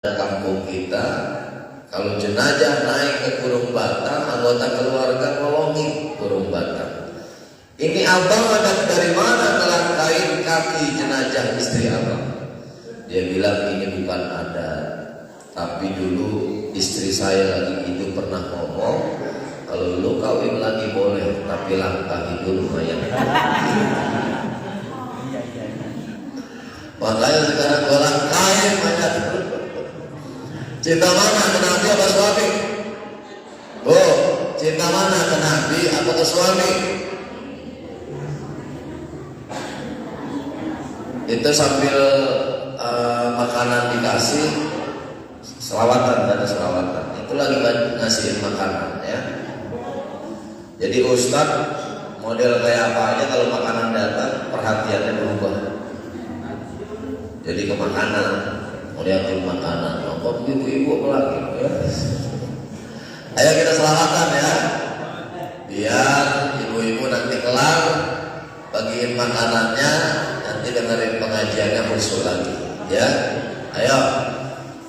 Kampung kita, kalau jenazah naik ke Kurung Batang, anggota keluarga nolongin Kurung Batang. Ini abang ada dari mana ngelangkain kaki jenazah istri abang? Dia bilang ini bukan adat, tapi dulu istri saya lagi hidup pernah ngomong, kalau lu kawin lagi boleh, tapi langkahi dulu mayat. Makanya sekarang gua langkahin mayat. Cinta mana ke Nabi apa suami? Oh, cinta mana ke Nabi apa ke suami? Itu sambil makanan dikasih, selawatan, ada selawatan. Itu lagi ngasihin makanan ya. Jadi Ustadz model kayak apa aja kalau makanan datang perhatiannya berubah. Jadi ke makanan, ngeliatin makanan, kok ibu-ibu lagi ya. Ayo kita selawatan ya, biar ibu-ibu nanti kelar bagiin makanannya, nanti dengerin pengajiannya khusus lagi ya. Ayo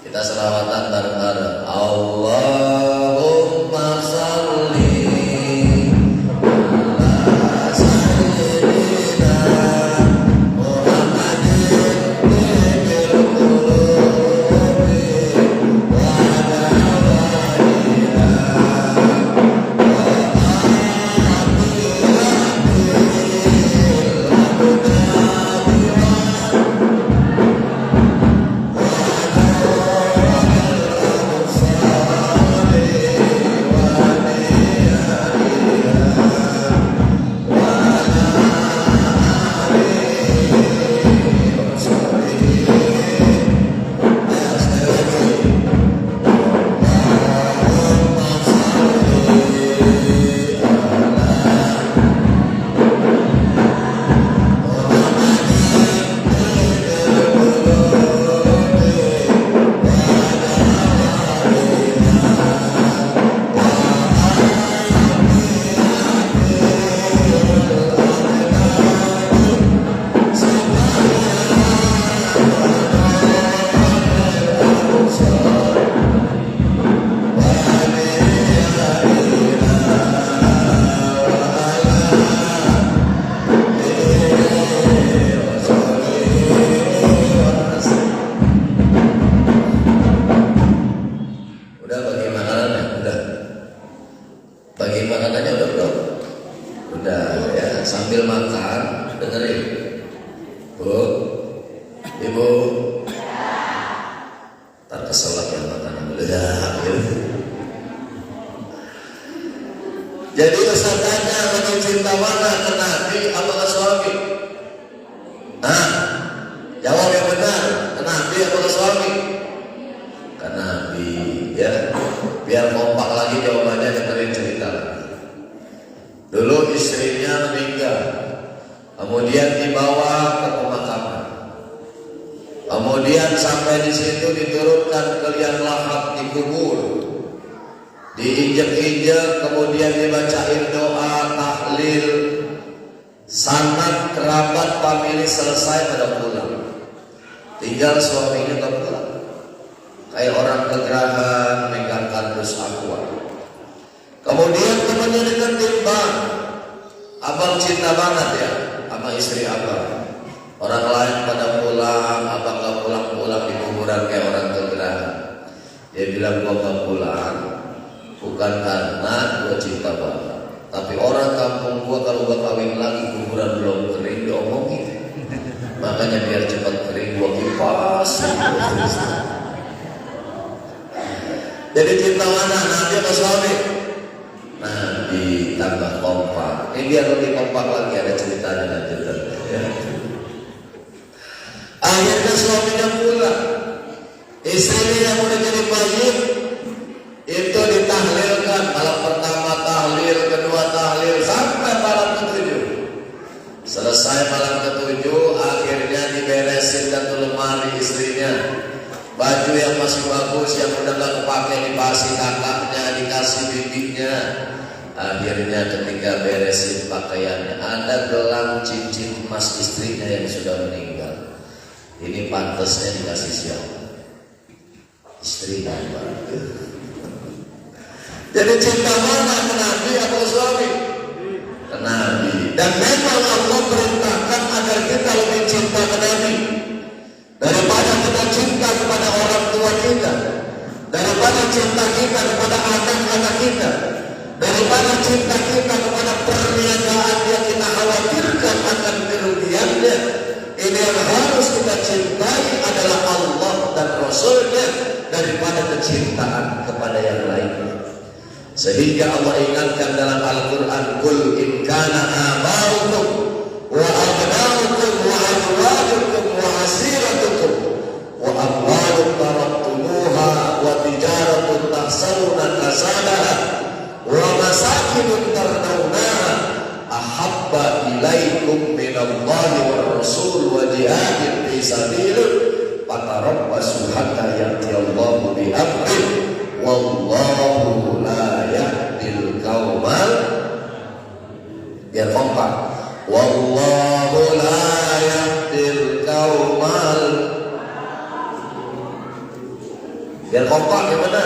kita selawatan bareng-bareng. Allahumma sholli sambil makan, dengerin. Bu, ibu, tak keselak yang makan meledak ya. Jadi usahanya lebih cinta mana ke Nabi apa ke suami? Nah, jawab yang benar, ke Nabi apa ke suami? Ke Nabi ya. Biar kompak lagi jawabannya, dengerin cerita lagi. Dulu istrinya meninggal, kemudian dibawa ke pemakaman, kemudian sampai di situ diturunkan ke liang lahat, dikubur, diinjek-injek, kemudian dibacain doa, tahlil, sanad kerabat famili selesai pada pulang, tinggal suaminya tak pulang, kayak orang kegerahan megang kardus aqua. Kemudian temannya dengan timbang, abang cinta banget ya sama istri abang. Orang lain pada pulang, abang gak pulang-pulang di kuburan kayak orang kegerahan. Dia bilang gua gak pulang bukan karena gua cinta banget, tapi orang kampung gua kalau gua kawin lagi kuburan belum kering diomongin. Makanya biar cepat kering gua kipas. Jadi cinta mana? Nabi atau suami? Nabi tambah kompak. Ini biar lebih kompak lagi, ada ceritanya lanjutan ya. Akhirnya suaminya pulang, istrinya yang udah jadi mayit itu ditahlilkan. Malam pertama tahlil, kedua tahlil, sampai malam ketujuh. Selesai malam ketujuh, akhirnya diberesin dan lemari istrinya. Baju yang masih bagus, yang udah gak kepake dikasih kakaknya, dikasih bibinya. Akhirnya ketika beresin pakaiannya, ada gelang cincin emas istrinya yang sudah meninggal. Ini pantasnya dikasih siapa? istri hamba. Jadi cinta mana ke Nabi atau suami? Ke Nabi. Dan memang Allah perintahkan agar kita lebih cinta ke Nabi daripada kita cinta kepada orang tua kita, daripada cinta kita kepada anak-anak kita, daripada cinta kita kepada perniagaan yang kita khawatirkan akan kerugiannya. Ini yang harus kita cintai adalah Allah dan Rasulnya daripada kecintaan kepada yang lainnya. Sehingga Allah ingatkan dalam Al-Quran, Qul in kana aba'ukum wa abna'ukum wa azwajukum wa asiratukum wa amwalun taraktumuha wa tijaratun tahsawna kasadaha wa masakinun tardawnaha ahabba ilaikum minallahi wa rasul wa jihadin fi sabilih fatarabbasu hatta ya'tiyallahu bi amrih wallahu la yahdil qaumal, biar kompak, wallahu la yahdil qaumal, biar kompak gimana?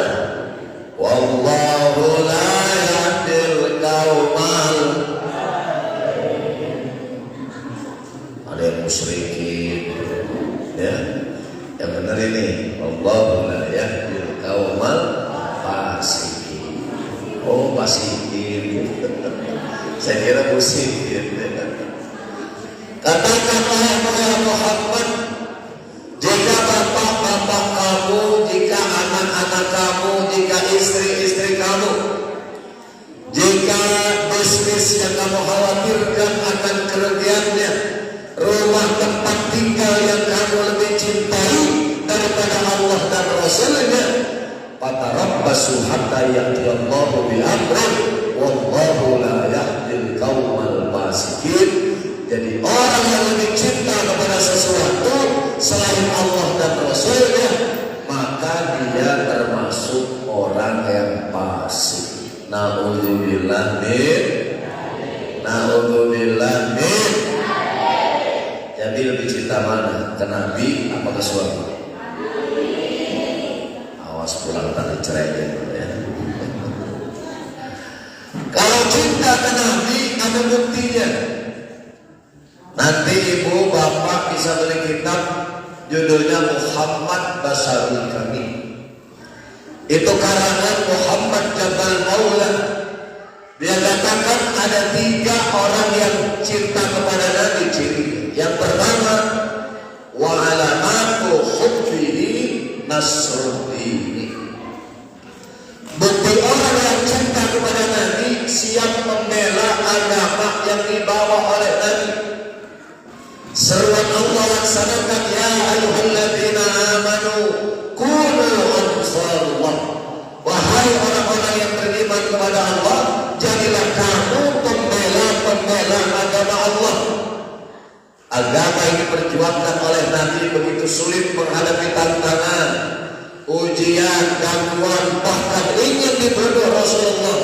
Wallahu la yahdil qaumal, ada yang musyrikin ya, yang benar ini wallahu la yahdil qaumal fasikin. Oh fasikin, saya kira musikin. Katakanlah ya Muhammad, jika bapak-bapak kamu, jika anak-anak kamu, jika istri-istri kamu, jika bisnis yang kamu khawatirkan akan kerugiannya, rumah tempat tinggal yang kamu lebih cintai daripada Allah dan Rasulnya, fatarabbasu hatta ya'tiyallahu bi amrih wallahu la yahdil qaumal fasikin. Jadi orang yang lebih cinta kepada sesuatu selain Allah dan Rasulnya, maka dia termasuk orang yang fasik. Na'udzubillah min, na'udzubillah min. Jadi lebih cinta mana? Ke Nabi apa ke suami? Awas pulang tadi cerai ya. Kalau cinta ke Nabi ada buktinya. Nanti ibu bapak bisa beli kitab judulnya Muhammad Basarul Kamil. Itu karangan Muhammad Jabal Maula. Dia katakan ada 3 orang yang cinta kepada Nabi ciri. Yang pertama, wa alamatu hubbihi nasruddin. Bukti orang yang cinta kepada Nabi siap membela agama yang dibawa oleh Nabi. Seruan Allah laksanakan, ya ayyuhalladzina amanu kunu ansarullah. Wahai orang-orang yang beriman kepada Allah, jadilah kamu pembela agama Allah. Agama ini diperjuangkan oleh Nabi begitu sulit menghadapi tantangan, ujian, gangguan, bahkan ingin dibunuh Rasulullah.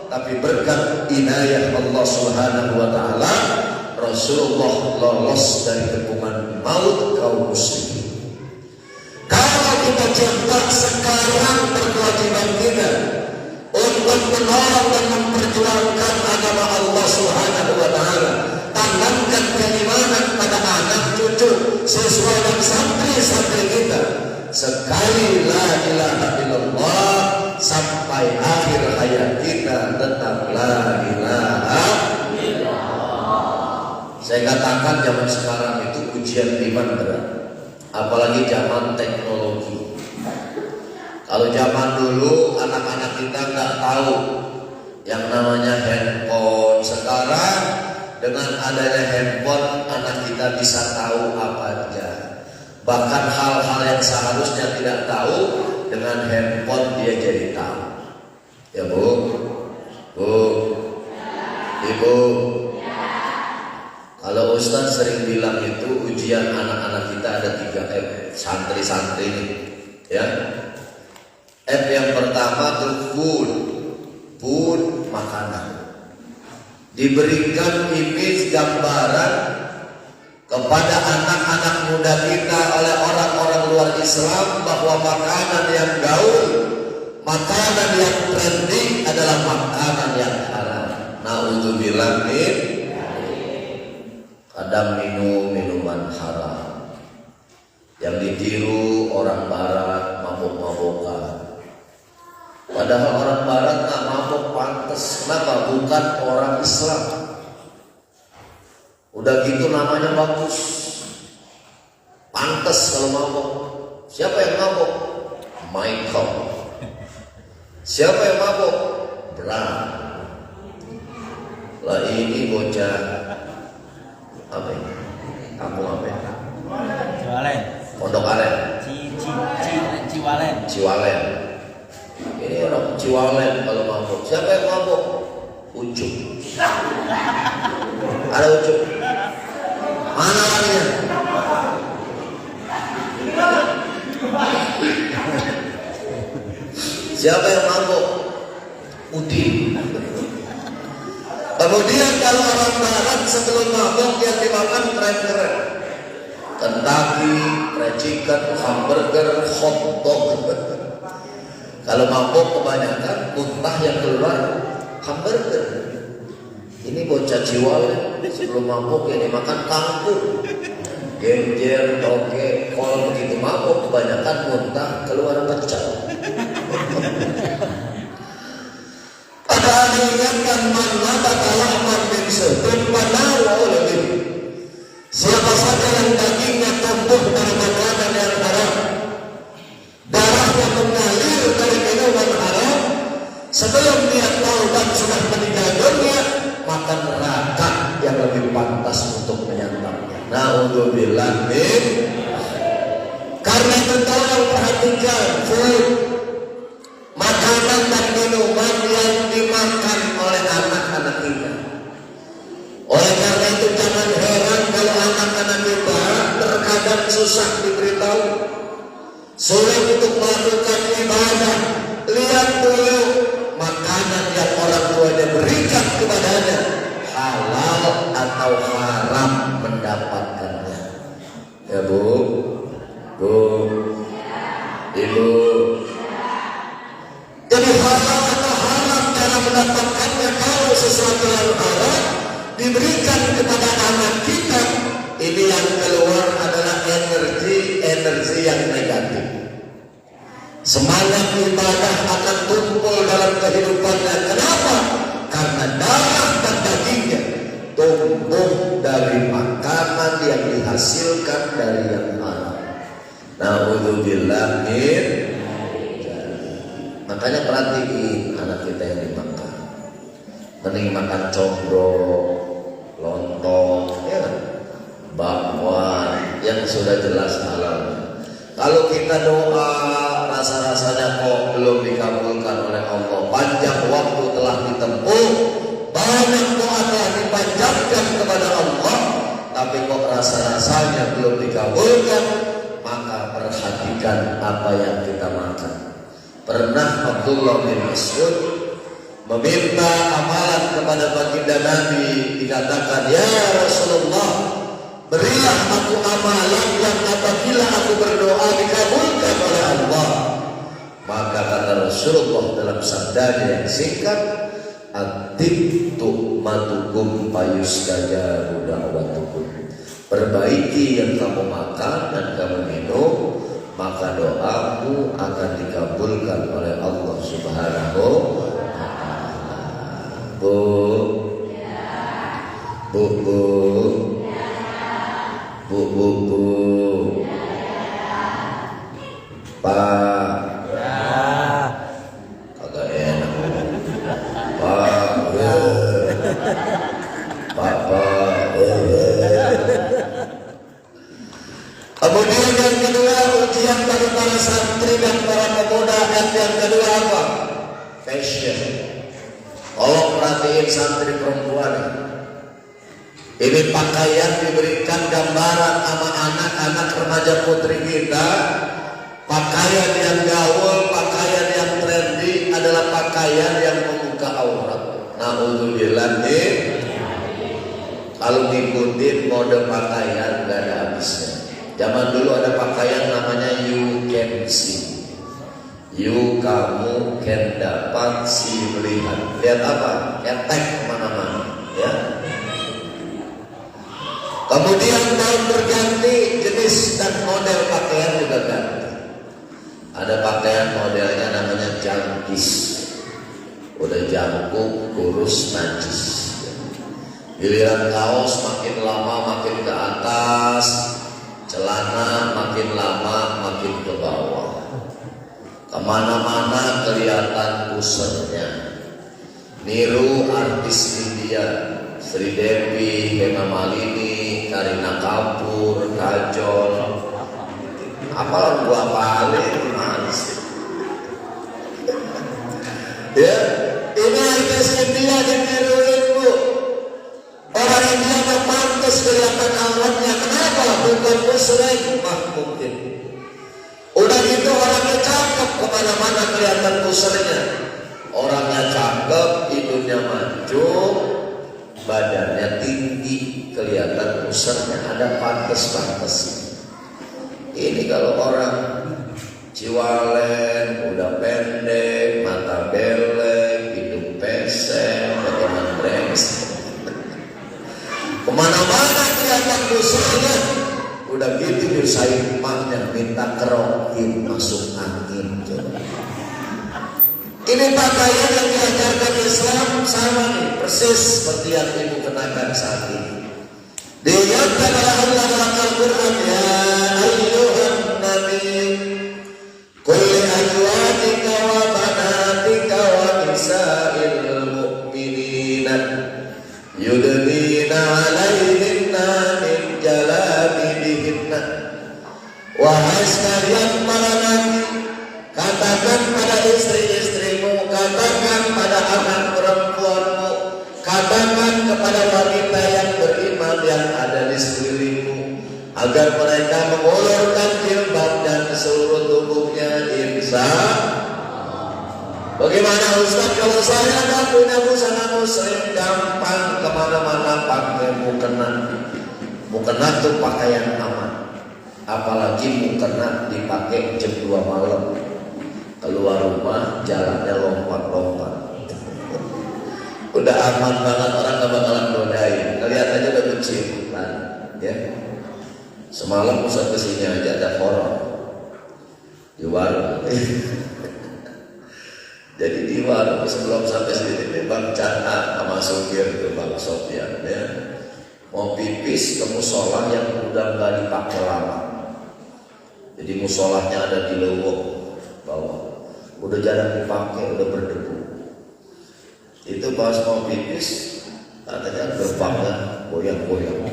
Tapi berkat inayah Allah Subhanahu wa taala, Rasulullah lolos dari kepungan maut kaum muslimin. Kalau kita cinta sekarang, berkewajiban kita untuk menolong dan memperjuangkan agama Allah Subhanahu wa taala. Tanamkan keimanan pada anak cucu siswa dan santri-santri kita. Sekali la ilaha illallah sampai akhir hayat kita tetap la ilaha illallah. Saya katakan zaman sekarang itu ujian iman berat, apalagi zaman teknologi. Kalau zaman dulu anak-anak kita nggak tahu yang namanya handphone. Sekarang dengan adanya handphone, anak kita bisa tahu apa aja. Bahkan hal-hal yang seharusnya tidak tahu, dengan handphone dia jadi tahu. Ya Bu, Bu, Ibu. Kalau Ustaz sering bilang itu ujian anak-anak kita ada 3 F, santri-santri ini, ya. F yang pertama itu food, makanan. Diberikan image gambaran kepada anak-anak muda kita oleh orang-orang luar Islam bahwa makanan yang gaul, makanan yang trending adalah makanan yang haram. Na'udzubillah min. Kadang minum minuman haram. Yang ditiru orang barat mabuk-mabukan. Padahal orang barat nggak mabuk pantas. Kenapa? Bukan orang Islam. Udah gitu namanya bagus. Pantas kalau mabuk. Siapa yang mabuk? Michael. Siapa yang mabuk? Bram. Lah ini bocah apa ini? Kampung apa ya? Ciwalen. Pondok Aren. Ciwalen. Ciwalen. Ini orang Ciwalen kalau mabuk. Siapa yang mabuk? Ucup. Ada Ucup. Mana orangnya? Siapa yang mabuk? Udin. Kemudian kalau orang barat sebelum mabuk yang dimakan keren-keren. Kentucky, fried chicken, hamburger, hot dog. Kalau mabuk kebanyakan muntah yang keluar hamburger. Ini bocah Ciwalen sebelum mabuk yang dimakan kangkung, genjer, toge, kol. Begitu mabuk kebanyakan muntah keluar pecel. Padahal diingatkan man nabata lahman min sutun fanahu lebih. Siapa saja yang dagingnya tumbuh dari makanan yang haram, darahnya mengalir dari minuman haram, sebelum dia taubat sudah meninggal dunia, maka neraka yang lebih pantas untuk menyantapnya. Na'udzubillah min. Karena itu tolong perhatikan food, makanan dan minuman yang dimakan oleh anak-anak kita. Oleh karena itu jangan heran kalau anak-anak kita terkadang susah diberitahu, sulit untuk melakukan ibadah. Lihat dulu makanan yang orang tuanya berikan kepadanya, halal atau haram mendapatkannya. Ya Bu, Bu, Ibu. Jadi halal atau haram cara mendapatkannya. Kalau sesuatu yang haram diberikan kepada anak kita, ini yang keluar adalah energi yang negatif. Semangat ibadah akan tumpul dalam kehidupannya. Kenapa? Karena darah dan dagingnya tumbuh dari makanan yang dihasilkan dari yang haram. Na'udzubillah min. Makanya perhatiin anak kita yang dimakan. Mending makan combro, lontong, ya kan? Bakwan yang sudah jelas halal. Kalau kita doa rasa-rasanya kok belum dikabulkan oleh Allah, panjang waktu telah ditempuh, banyak doa telah dipanjatkan kepada Allah, tapi kok rasa-rasanya belum dikabulkan, maka perhatikan apa yang kita makan. Pernah Abdullah bin Mas'ud meminta amalan kepada baginda Nabi, dikatakan, ya Rasulullah, berilah aku amalan yang apabila aku berdoa dikabulkan oleh Allah. Maka kata Rasulullah dalam sabdanya yang singkat, atibtu matukum payustajabu da'watukum. Perbaiki yang kamu makan dan kamu minum, maka doamu akan dikabulkan oleh Allah Subhanahu wa ta'ala. Bu, Bu, Bu, Bu, Bu, Bu, Pak, kagak enak, Pak, Pak. Kemudian yang kedua, ujian bagi para santri dan para pemuda. Yang kedua apa? Fashion. Tolong perhatiin santri perempuan. Ini pakaian diberikan gambaran sama anak-anak remaja putri kita. Pakaian yang gaul, pakaian yang trendy adalah pakaian yang membuka aurat. Na'udzubillah nih. Kalau ngikutin mode pakaian gak ada habisnya. Zaman dulu ada pakaian namanya you can see. You kamu can dapat, si melihat. Lihat apa? Ketek kemana-mana, ya. Kemudian tahun berganti, jenis dan model pakaian juga ganti. Ada pakaian modelnya namanya jangkis. Udah jangkuk, kurus, najis. Giliran kaos makin lama makin ke atas, celana makin lama makin ke bawah. Kemana-mana kelihatan pusernya. Niru artis India, Sri Devi, Hema Malini, Kareena Kapoor, Kajol. Apalah gua apalin mas. Ya, ini artis India ditiruin bu. Orang India mah pantas kelihatan awalnya. Kenapa? Bukan muslim, mah mungkin. Udah gitu orangnya cakep, kemana-mana kelihatan pusernya. Orangnya cakep, hidungnya mancung, badannya tinggi, kelihatan pusernya. Ada pantas-pantas. Ini kalau orang Ciwalen, udah pendek, mata belek, hidung pesek, bagaimana brengsek. Kemana-mana kelihatan pusernya. Udah gitu nyusahin emaknya, minta kerokin masuk angin. Coba. Ini pakaian yang diajarkan Islam sama nih, persis seperti yang ibu kenakan saat ini. Diingatkan oleh Allah dalam Al-Quran, ya ayyuhan nabi, kulli azwajika wa banatika wa nisa'il mu'minina yudnina alaihinna min jalabibihinna. Wahai sekalian para nabi, katakan pada istri-istrimu, katakan pada anak perempuanmu, katakan kepada wanita yang beriman yang ada di sekelilingmu, agar mereka mengulurkan jilbab dan seluruh tubuhnya. Insya bagaimana Ustaz kalau saya tak punya busana muslim, gampang kemana-mana pakai mukena. Mukena tuh pakaian aman, apalagi mukena dipakai jam 2 malam, keluar rumah jalannya lompat-lompat. Udah aman banget, orang gak bakalan godain. Lihat aja udah kecil, ya. Semalam Ustaz kesini aja ada horor di warung. Jadi di warung sebelum sampai sini Bang Cana sama supir itu Bang Sofyan, ya. Mau pipis ke musola yang udah nggak dipakai lama. Jadi musolahnya ada di lewok bawah, udah jarang dipakai, udah berdebu. Itu pas mau pipis, katanya gerbangnya goyang-goyang.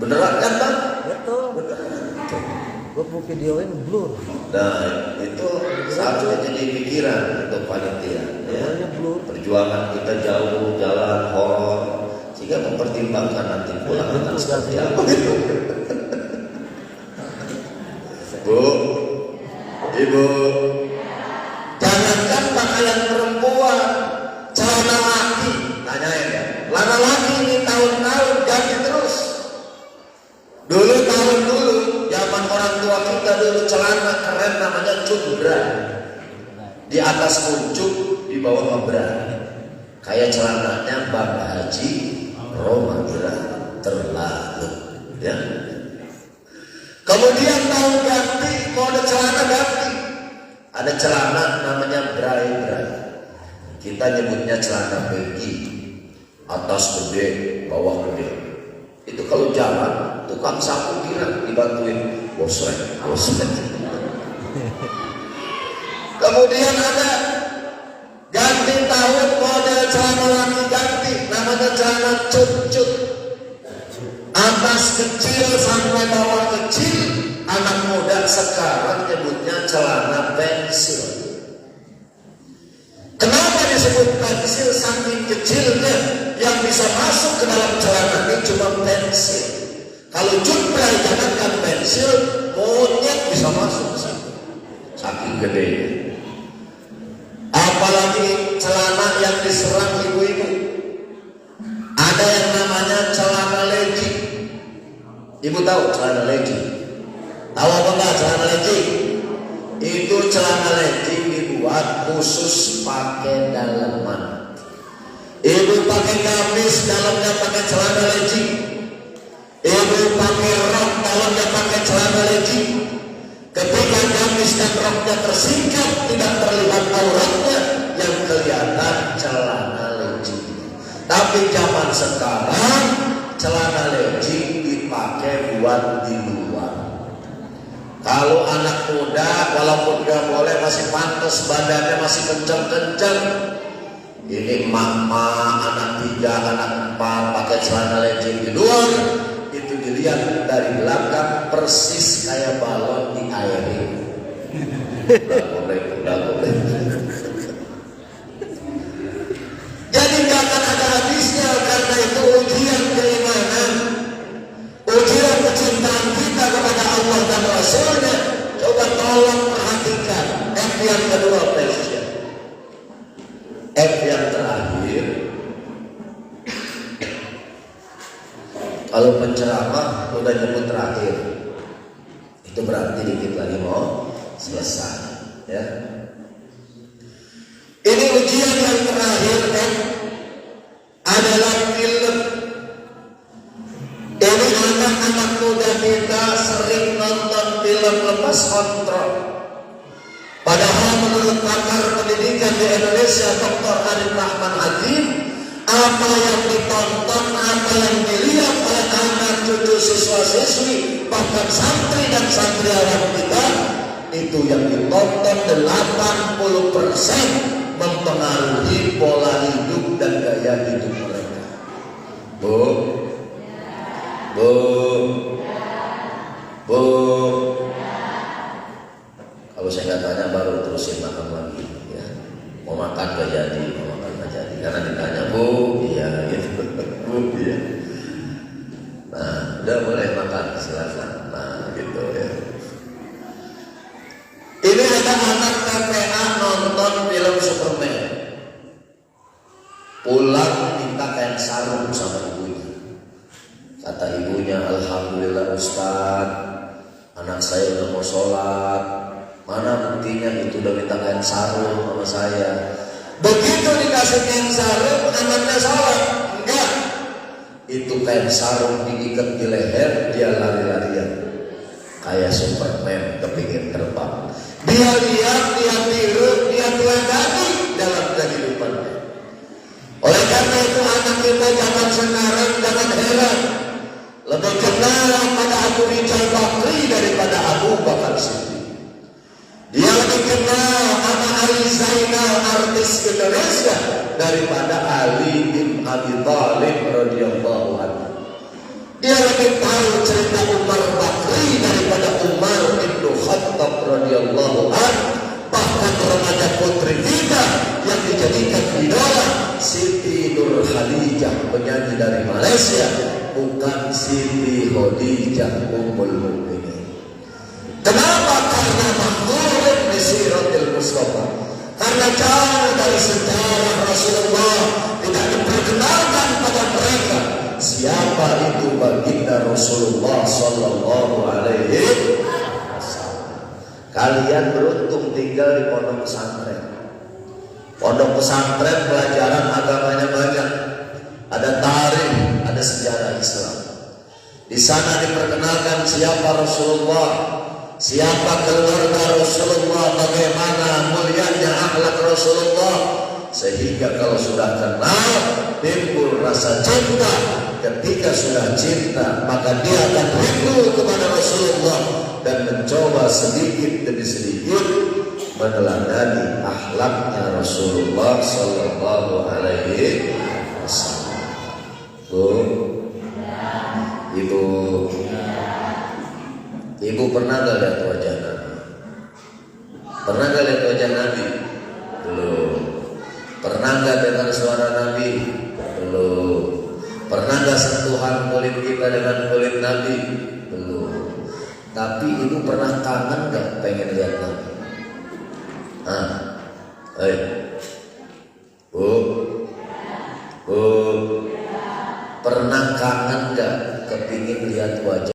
Beneran kan Bang? Betul. Beneran. Gue mau videoin blur. Nah itu seharusnya jadi pikiran untuk panitia, ya. Perjuangan kita jauh, jalan horor, sehingga mempertimbangkan nanti pulang akan seperti apa. Bu, Ibu, jangankan pakaian perempuan, celana laki, tanyain ya, celana laki ini tahun-tahun ganti terus. Tahun dulu, zaman orang tua kita dulu celana keren namanya cundra, di atas kuncup, di bawah membran, kayak celananya Bang Haji Romadra terlalu, ya. Kemudian tahun ganti, mau ada celana ganti. Ada celana namanya bray-bray. Kita nyebutnya celana baggy. Atas gede, bawah gede. Itu kalau jalan, tukang sapu kira dibantuin. Bosrek. Kemudian ada ganti tahun, model celana laki ganti. Namanya celana cut-cut. Atas kecil sampai bawah kecil. Anak muda sekarang nyebutnya celana pensil. Kenapa disebut pensil? Saking kecilnya, yang bisa masuk ke dalam celana ini cuma pensil. Kalau jumlah jangankan pensil, monyet bisa masuk ke situ. Saking gede. Apalagi celana yang diserang ibu-ibu. Ada yang namanya celana legging. Ibu tahu celana legging? Tahu apa enggak celana legging? Itu celana legging dibuat khusus pakai daleman. Ibu pakai gamis, dalamnya pakai celana legging. Ibu pakai rok, dalamnya pakai celana legging. Ketika gamis dan roknya tersingkap, tidak terlihat auratnya, yang kelihatan celana legging. Tapi zaman sekarang celana legging dipakai buat di luar. Kalau anak muda, walaupun gak boleh, masih pantas, badannya masih kencang-kencang. Ini mama anak 3, anak 4 pakai celana legging di luar, itu dilihat dari belakang persis kayak balon di air. Gak boleh. Jadi gak akan ada habisnya, karena itu ujian keimanan, ujian kecintaan kita kepada Allah dan Rasulnya. Coba tolong perhatikan F yang kedua, passion. F yang terakhir, kalau penceramah udah nyebut terakhir, itu berarti dikit lagi mau selesai, ya. Ini ujian yang terakhir kan adalah film. Ini anak-anak muda kita sering nonton film lepas kontrol. Padahal menurut pakar pendidikan di Indonesia, Dr. Arif Rahman Hakim, apa yang ditonton, apa yang dilihat oleh anak cucu siswa-siswi, bahkan santri dan santriwan kita, itu yang ditonton 80% mempengaruhi pola hidup dan gaya hidup mereka. Bu, kalau saya nggak tanya baru terusin makan lagi, ya. Mau makan gak jadi, mau makan gak jadi, karena ditanya bu, iya, gitu. Bu, iya. Nah, udah boleh makan, silakan. Nah, gitu ya. Ini ada anak TPA nonton film Superman, pulang minta kain sarung sama ibunya. Kata ibunya, alhamdulillah Ustaz, anak saya udah mau sholat. Mana buktinya itu udah minta kain sarung sama saya. Begitu dikasih kain sarung, anaknya sholat. Enggak, itu kain sarung diikat di leher, dia lari-larian kayak Superman kepingin terbang. Dia lihat, dia tiru, dia teladani dalam kehidupannya. Oleh karena itu anak kita zaman sekarang jangan heran, lebih kenal pada Abu Rizal Bakri daripada Abu Bakar Siddiq. Dia lebih kenal sama Ali Zainal, artis Indonesia, daripada Ali bin Abi Thalib radhiyallahu anhu. Dia lebih tahu cerita Umar Bakri daripada Umar bin Khattab radhiyallahu anhu. Bahkan remaja putri kita yang dijadikan idola, Siti Nur Khadijah, penyanyi dari Malaysia, bukan Siti Khadijah Ummul Mukminin. Kenapa? Karena makhluk di Siratul Mustafa, karena jauh dari sejarah Rasulullah, tidak diperkenalkan pada mereka siapa itu baginda Rasulullah Sallallahu Alaihi Wasallam. Kalian beruntung tinggal di pondok pesantren. Pondok pesantren pelajaran agamanya banyak, ada tarikh, ada sejarah Islam. Di sana diperkenalkan siapa Rasulullah, siapa keluarga Rasulullah, bagaimana mulianya akhlak Rasulullah, sehingga kalau sudah kenal timbul rasa cinta. Ketika sudah cinta, maka dia akan rindu kepada Rasulullah dan mencoba sedikit demi sedikit meneladani akhlaknya Rasulullah Sallallahu Alaihi Wasallam. Bu, ibu pernah gak lihat wajah Nabi? Pernah gak lihat wajah Nabi? Belum. Pernah gak dengar suara Nabi? Belum. Pernah gak sentuhan kulit kita dengan kulit Nabi? Belum. Tapi ibu pernah kangen gak pengen lihat Nabi? Bu, pernah kangen gak kepingin lihat wajah